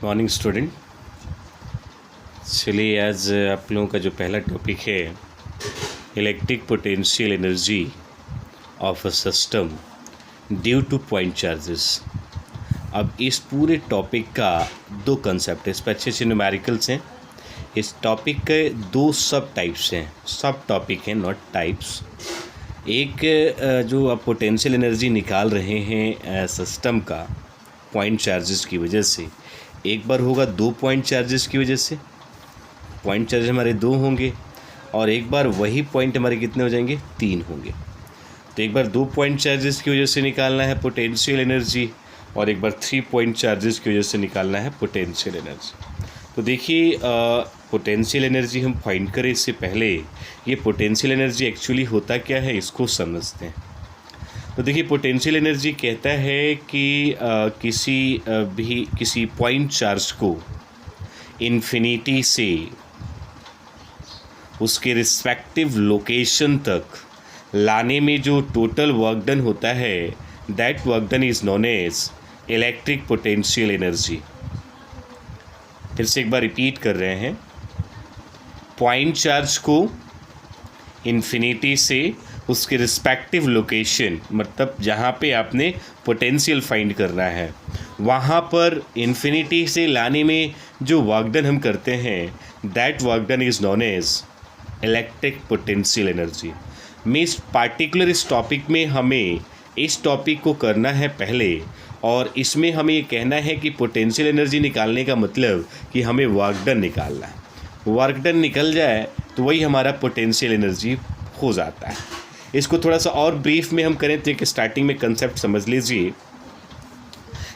Morning student. चलिए आज आप लोगों का जो पहला टॉपिक है electric potential energy of a system due to point charges. अब इस पूरे टॉपिक का दो कंसेप्ट है, इस पर अच्छे अच्छे न्यूमेरिकल्स हैं। इस टॉपिक के दो सब टाइप्स हैं, सब टॉपिक हैं नॉट टाइप्स। एक जो आप पोटेंशियल एनर्जी निकाल रहे हैं सिस्टम का पॉइंट चार्जेस की वजह से, एक बार होगा दो पॉइंट चार्जेस की वजह से, पॉइंट चार्जेस हमारे दो होंगे, और एक बार वही पॉइंट हमारे कितने हो जाएंगे, तीन होंगे। तो एक बार दो पॉइंट चार्जेस की वजह से निकालना है पोटेंशियल एनर्जी, और एक बार थ्री पॉइंट चार्जेस की वजह से निकालना है पोटेंशियल एनर्जी। तो देखिए पोटेंशियल एनर्जी हम फाइंड करें इससे पहले ये पोटेंशियल एनर्जी एक्चुअली होता क्या है इसको समझते हैं। तो देखिए पोटेंशियल एनर्जी कहता है कि किसी पॉइंट चार्ज को इन्फिनिटी से उसके रिस्पेक्टिव लोकेशन तक लाने में जो टोटल वर्क डन होता है that work done is known as electric potential energy. फिर से एक बार रिपीट कर रहे हैं, पॉइंट चार्ज को इन्फिनिटी से उसके रिस्पेक्टिव लोकेशन, मतलब जहाँ पे आपने पोटेंशियल फाइंड करना है, वहाँ पर इन्फिनिटी से लाने में जो वर्क डन हम करते हैं that work done is known as electric potential energy. Means particular इस टॉपिक में हमें इस टॉपिक को करना है पहले, और इसमें हमें ये कहना है कि पोटेंशियल एनर्जी निकालने का मतलब कि हमें वर्क डन निकालना है। वर्क डन निकल जाए तो वही हमारा पोटेंशियल एनर्जी हो जाता है। इसको थोड़ा सा और ब्रीफ में हम करें तो एक स्टार्टिंग में कंसेप्ट समझ लीजिए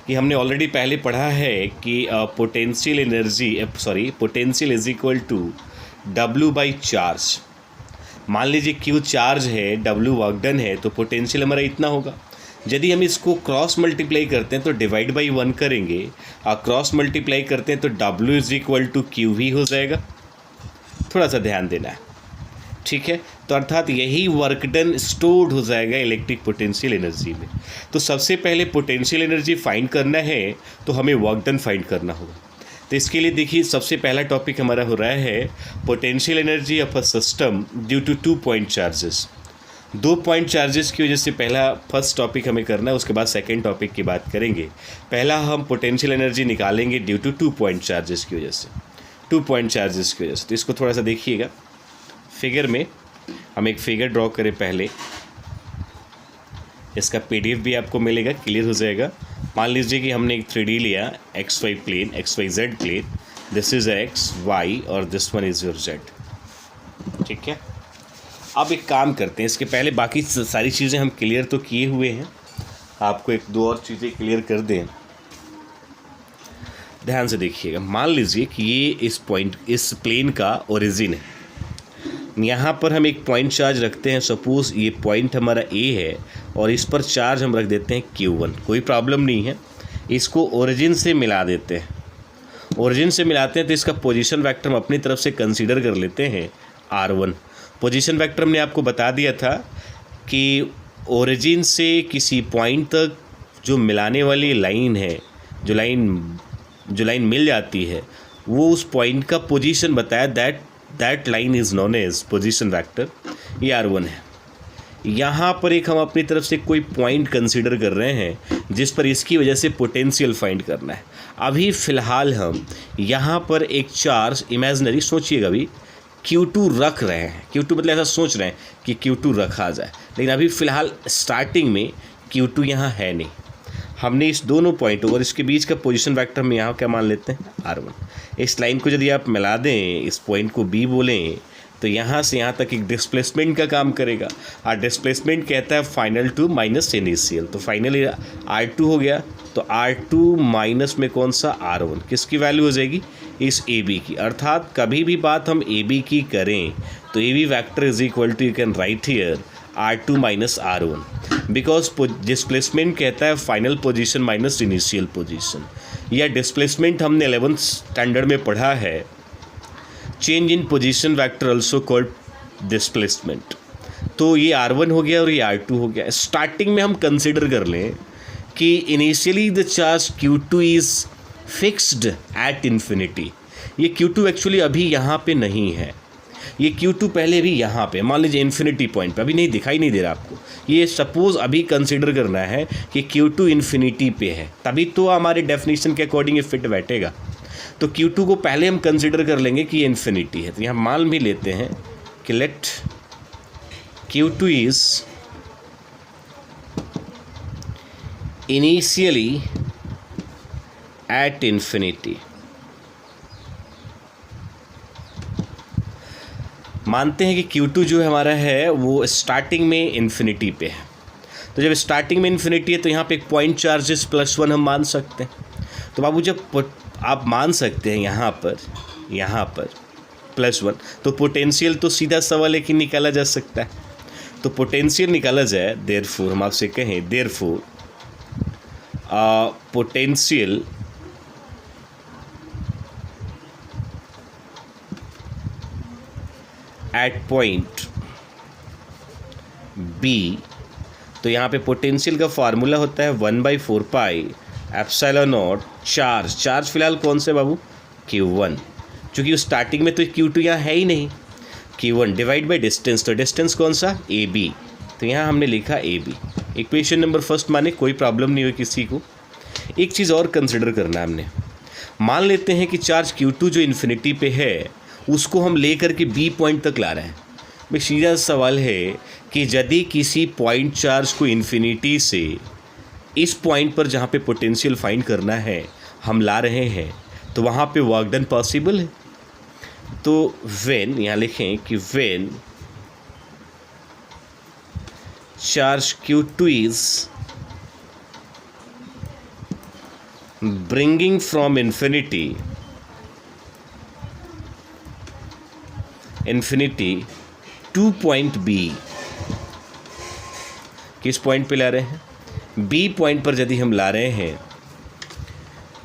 कि हमने ऑलरेडी पहले पढ़ा है कि potential is equal to W by charge. मान लीजिए Q चार्ज है, W वर्क डन है, तो पोटेंशियल हमारा इतना होगा। यदि हम इसको क्रॉस मल्टीप्लाई करते हैं तो डिवाइड बाई 1 करेंगे, और क्रॉस मल्टीप्लाई करते हैं तो W is equal to Q भी हो जाएगा। थोड़ा सा ध्यान देना है, ठीक है। तो अर्थात यही वर्क डन स्टोर्ड हो जाएगा इलेक्ट्रिक पोटेंशियल एनर्जी में। तो सबसे पहले पोटेंशियल एनर्जी फाइंड करना है तो हमें वर्क डन फाइंड करना होगा। तो इसके लिए देखिए सबसे पहला टॉपिक हमारा हो रहा है potential energy of a system due to two point charges. दो पॉइंट चार्जेस की वजह से पहला फर्स्ट टॉपिक हमें करना है, उसके बाद सेकेंड टॉपिक की बात करेंगे। पहला हम पोटेंशियल एनर्जी निकालेंगे due to two point charges की वजह से, टू पॉइंट चार्जेस की वजह से। तो इसको थोड़ा सा देखिएगा, फिगर में हम एक फिगर ड्रॉ करें पहले, इसका PDF भी आपको मिलेगा, क्लियर हो जाएगा। मान लीजिए कि हमने एक 3D लिया, XY plane, XYZ plane, this is X Y और this one is your Z, ठीक है। अब एक काम करते हैं, इसके पहले बाकी सारी चीज़ें हम क्लियर तो किए हुए हैं, आपको एक दो और चीज़ें क्लियर कर दें। ध्यान से देखिएगा, मान लीजिए कि ये इस प्लेन का ओरिजिन है। यहाँ पर हम एक पॉइंट चार्ज रखते हैं, सपोज़ ये पॉइंट हमारा A है और इस पर चार्ज हम रख देते हैं Q1, कोई प्रॉब्लम नहीं है। इसको ओरिजिन से मिला देते हैं, ओरिजिन से मिलाते हैं तो इसका पोजीशन वेक्टर हम अपनी तरफ से कंसीडर कर लेते हैं R1। पोजीशन वेक्टर हमने आपको बता दिया था कि ओरिजिन से किसी पॉइंट तक जो मिलाने वाली लाइन है, जो लाइन मिल जाती है, वो उस पॉइंट का पोजीशन बताया, that line is known as position vector, ये R1 है। यहाँ पर एक हम अपनी तरफ से कोई पॉइंट कंसीडर कर रहे हैं जिस पर इसकी वजह से पोटेंशियल फाइंड करना है। अभी फ़िलहाल हम यहाँ पर एक चार्ज इमेजिनरी, सोचिएगा अभी Q2 रख रहे हैं, Q2 मतलब ऐसा सोच रहे हैं कि Q2 रखा जाए, लेकिन अभी फ़िलहाल स्टार्टिंग में Q2 यहाँ है नहीं। हमने इस दोनों पॉइंट और इसके बीच का पोजीशन वेक्टर हम यहाँ क्या मान लेते हैं, R1। इस लाइन को यदि आप मिला दें, इस पॉइंट को B बोलें, तो यहाँ से यहाँ तक एक डिस्प्लेसमेंट का काम करेगा, और डिस्प्लेसमेंट कहता है फाइनल टू माइनस इनिशियल। तो फाइनली R2 हो गया, तो R2 माइनस में कौन सा, R1, किसकी वैल्यू हो जाएगी, इस AB की। अर्थात कभी भी बात हम AB की करें तो AB vector is equal to, you can write here R2 minus R1, because displacement कहता है final position minus initial position, या डिस्प्लेसमेंट हमने 11th स्टैंडर्ड में पढ़ा है, change in position vector also called displacement. तो ये R1 हो गया और ये R2 हो गया। स्टार्टिंग में हम कंसिडर कर लें कि initially the charge Q2 is fixed at infinity. ये Q2 एक्चुअली अभी यहाँ पे नहीं है, ये Q2 पहले भी यहाँ पे, मान लीजिए इन्फिनिटी पॉइंट पे, अभी नहीं दिखाई नहीं दे रहा आपको। ये सपोज अभी कंसिडर करना है कि Q2 इन्फिनिटी पे है, तभी तो हमारे डेफिनेशन के अकॉर्डिंग ये फिट बैठेगा। तो Q2 को पहले हम कंसिडर कर लेंगे कि ये इन्फिनिटी है। तो यहाँ मान भी लेते हैं कि let Q2 is initially at infinity. मानते हैं कि Q2 जो हमारा है वो स्टार्टिंग में इन्फिनिटी पे है। तो जब स्टार्टिंग में इन्फिनिटी है तो यहाँ पे एक पॉइंट चार्जेस +1 हम मान सकते हैं। तो बाबू जब आप मान सकते हैं यहाँ पर +1, तो पोटेंशियल तो सीधा सवाल है कि निकाला जा सकता है। तो पोटेंशियल निकाला जाए, देयरफॉर हम आपसे कहें therefore potential at point B. तो यहाँ पे पोटेंशियल का फार्मूला होता है 1/4 पाई एप्सिलॉन नॉट चार्ज फिलहाल कौन से बाबू, Q1, चूँकि उस स्टार्टिंग में तो Q2 यहाँ है ही नहीं, Q1 डिवाइड बाई डिस्टेंस, तो डिस्टेंस कौन सा, AB। तो यहाँ हमने लिखा AB। इक्वेशन नंबर फर्स्ट माने कोई प्रॉब्लम नहीं हुई किसी को। एक चीज़ और कंसिडर करना है हमने, मान लेते हैं कि चार्ज Q2 जो इन्फिनिटी पे है उसको हम लेकर के B पॉइंट तक ला रहे हैं। भाई सीधा सवाल है कि यदि किसी पॉइंट चार्ज को इन्फिनिटी से इस पॉइंट पर जहाँ पे पोटेंशियल फाइंड करना है हम ला रहे हैं, तो वहाँ पे वर्क डन पॉसिबल है। तो व्हेन, यहाँ लिखें कि when charge Q2 is bringing from infinity two point B, किस पॉइंट पे ला रहे हैं, B पॉइंट पर यदि हम ला रहे हैं,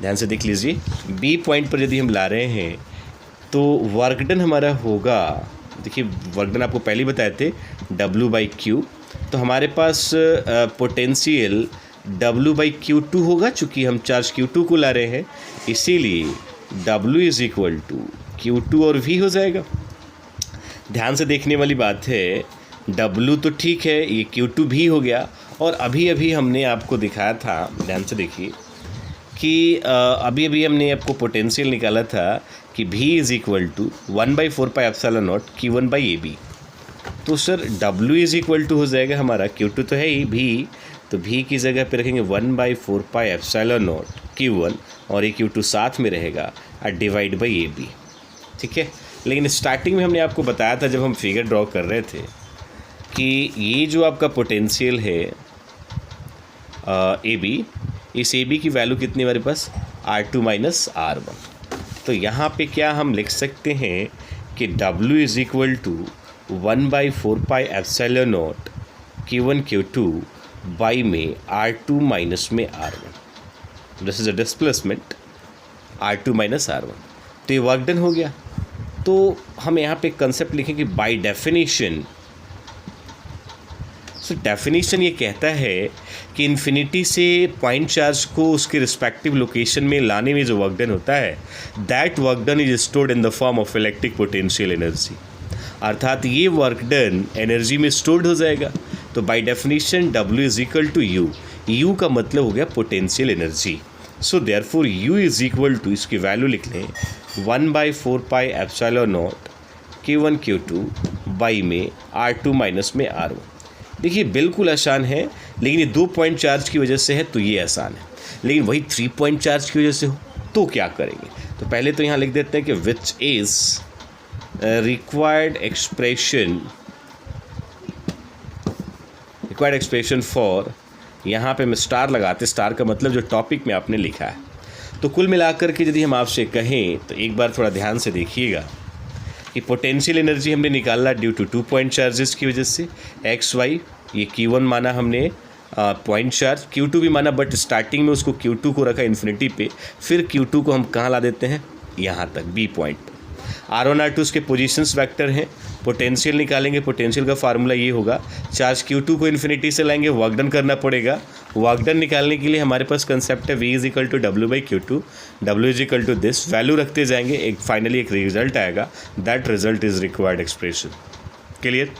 ध्यान से देख लीजिए, B पॉइंट पर यदि हम ला रहे हैं तो वर्क डन हमारा होगा, देखिए वर्क डन आपको पहले ही बताए थे W/Q। तो हमारे पास पोटेंशियल W/Q2 होगा, चूँकि हम चार्ज Q2 को ला रहे हैं, इसीलिए W is equal to Q2 और V हो जाएगा। ध्यान से देखने वाली बात है, W तो ठीक है, ये Q2 भी हो गया, और अभी अभी हमने आपको दिखाया था, ध्यान से देखिए कि अभी अभी हमने आपको पोटेंशियल निकाला था कि V is equal to 1/4 pi epsilon naught Q1/AB। तो sir W is equal to हो जाएगा हमारा, Q2 तो है ही, V, तो V की जगह पे रखेंगे 1/4 पाई एप्सिलॉन नॉट Q1, और ये Q2 साथ में रहेगा डिवाइड बाई AB, ठीक है। लेकिन स्टार्टिंग में हमने आपको बताया था जब हम फिगर ड्रॉ कर रहे थे कि ये जो आपका पोटेंशियल है AB, इस AB की वैल्यू कितनी हमारे पास, R2 - R1। तो यहाँ पे क्या हम लिख सकते हैं कि W is equal to 1/4 pi epsilon naught Q1 Q2 by में R2 माइनस में R1, this is a displacement R2 - R1। तो ये वर्क डन हो गया। तो हम यहाँ पे कंसेप्ट लिखें कि बाय डेफिनेशन, सो डेफिनेशन ये कहता है कि इन्फिनिटी से पॉइंट चार्ज को उसके रिस्पेक्टिव लोकेशन में लाने में जो वर्क डन होता है, that work done is stored in the form of electric potential energy, अर्थात ये वर्क डन एनर्जी में स्टोर्ड हो जाएगा। तो by definition W is equal to U, U का मतलब हो गया potential energy. So therefore U is equal to, इसकी वैल्यू लिख लें 1/4 pi epsilon naught Q1 Q2 by में R2 माइनस में R1। देखिए बिल्कुल आसान है, लेकिन ये 2 पॉइंट चार्ज की वजह से है तो ये आसान है, लेकिन वही 3 पॉइंट चार्ज की वजह से हो तो क्या करेंगे। तो पहले तो यहाँ लिख देते हैं कि which is required expression for, यहाँ पे मैं स्टार लगाते, स्टार का मतलब जो टॉपिक में आपने लिखा है। तो कुल मिलाकर के यदि हम आपसे कहें तो एक बार थोड़ा ध्यान से देखिएगा कि पोटेंशियल एनर्जी हमने निकाला ड्यू टू 2 पॉइंट चार्जेस की वजह से, XY, ये Q1 माना हमने पॉइंट चार्ज, Q2 भी माना, बट स्टार्टिंग में उसको Q2 को रखा इन्फिनिटी पे, फिर Q2 को हम कहाँ ला देते हैं, यहाँ तक B पॉइंट पर। R1 R2 उसके पोजीशंस वेक्टर हैं। पोटेंशियल निकालेंगे, पोटेंशियल का फार्मूला ये होगा, चार्ज Q2 को इन्फिनिटी से लाएंगे, वर्क डन करना पड़ेगा, वर्क डन निकालने के लिए हमारे पास कंसेप्ट है V is equal to W/Q2, W is equal to this, value रखते जाएंगे, एक फाइनली एक रिजल्ट आएगा, that result is required expression. Clear?